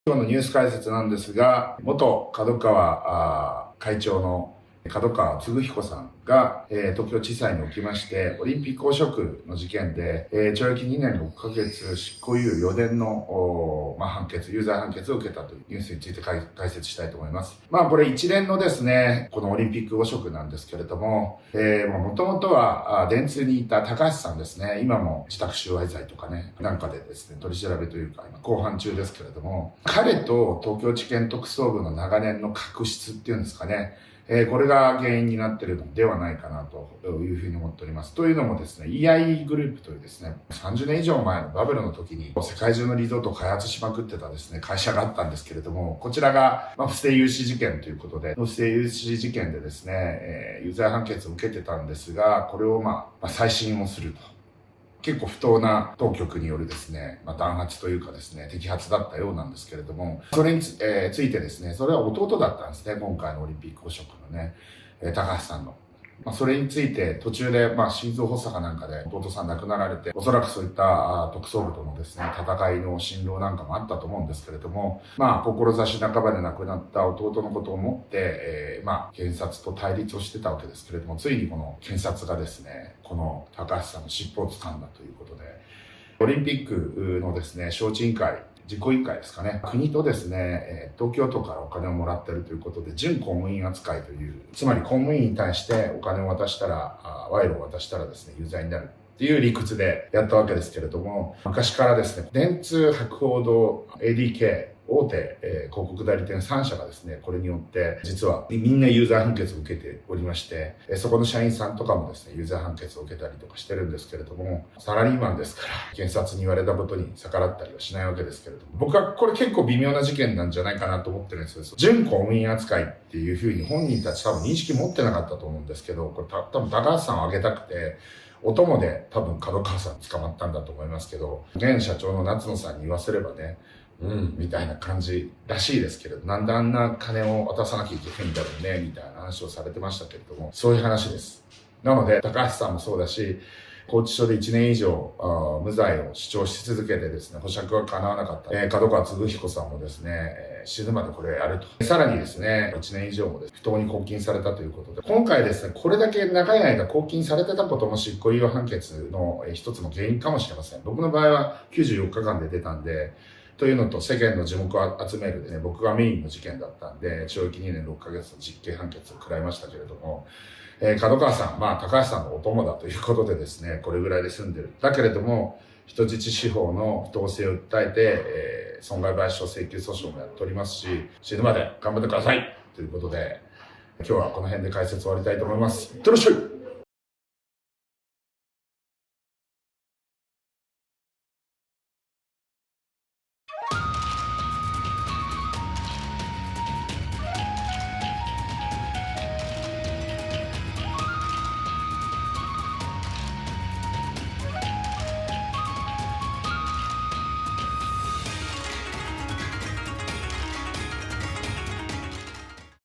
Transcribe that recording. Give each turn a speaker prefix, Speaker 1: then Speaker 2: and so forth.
Speaker 1: 今日のニュース解説なんですが、元角川会長の角川嗣彦さんが、東京地裁におきまして、オリンピック汚職の事件で、懲役2年6ヶ月、執行猶予4年の、判決、有罪判決を受けたというニュースについて解説したいと思います。これ一連のですね、このオリンピック汚職なんですけれども、もともとは、電通にいた高橋さんですね、今も自宅収賄罪とかね、なんかでですね、取り調べというか、今公判中ですけれども、彼と東京地検特捜部の長年の確執っていうんですかね、これが原因になっているのではないかなというふうに思っております。というのもですね、EI グループというですね、30年以上前のバブルの時に世界中のリゾートを開発しまくってたですね、会社があったんですけれども、こちらが不正融資事件ということで、不正融資事件でですね、有罪判決を受けてたんですが、これを再審をすると。結構不当な当局によるですね、弾圧というかですね、摘発だったようなんですけれども、それについてですね、それは弟だったんですね、今回のオリンピック汚職のね、高橋さんの。それについて途中で心臓発作かなんかで弟さん亡くなられて、おそらくそういった特捜部とのですね、戦いの心労なんかもあったと思うんですけれども、志半ばで亡くなった弟のことを思って、検察と対立をしてたわけですけれども、ついにこの検察がですね、この高橋さんの尻尾を掴んだということで、オリンピックのですね、招致委員会、実行委員会ですかね。国とですね、東京都からお金をもらっているということで、準公務員扱いという、つまり公務員に対してお金を渡したら、賄賂を渡したらですね、有罪になるっていう理屈でやったわけですけれども、昔からですね、電通、博報堂、ADK、大手、広告代理店3社がですね、これによって実はみんな有罪判決を受けておりまして、そこの社員さんとかもですね、有罪判決を受けたりとかしてるんですけれども、サラリーマンですから、検察に言われたことに逆らったりはしないわけですけれども、僕はこれ結構微妙な事件なんじゃないかなと思ってるんですよ。準公務員扱いっていうふうに本人たち多分認識持ってなかったと思うんですけど、これ多分高橋さんを挙げたくて、お供で多分角川さん捕まったんだと思いますけど、現社長の夏野さんに言わせればね、みたいな感じらしいですけれど、なんであんな金を渡さなきゃいけないんだろうね、みたいな話をされてましたけれども、そういう話です。なので、高橋さんもそうだし、拘置所で1年以上無罪を主張し続けてですね、保釈が叶わなかった、角川嗣彦さんもですね、死ぬまでこれをやると。さらにですね、1年以上も不当に拘禁されたということで、今回ですね、これだけ長い間拘禁されてたことも執行猶予判決の一つの原因かもしれません。僕の場合は94日間で出たんで、というのと世間の注目を集めるね、僕がメインの事件だったんで、懲役2年6ヶ月の実刑判決を食らいましたけれども、角川さん、高橋さんのお供だということでですね、これぐらいで済んでる。だけれども、人質司法の不当性を訴えて、損害賠償請求訴訟もやっておりますし、死ぬまで頑張ってくださいということで、今日はこの辺で解説終わりたいと思います。いってらっしゃい。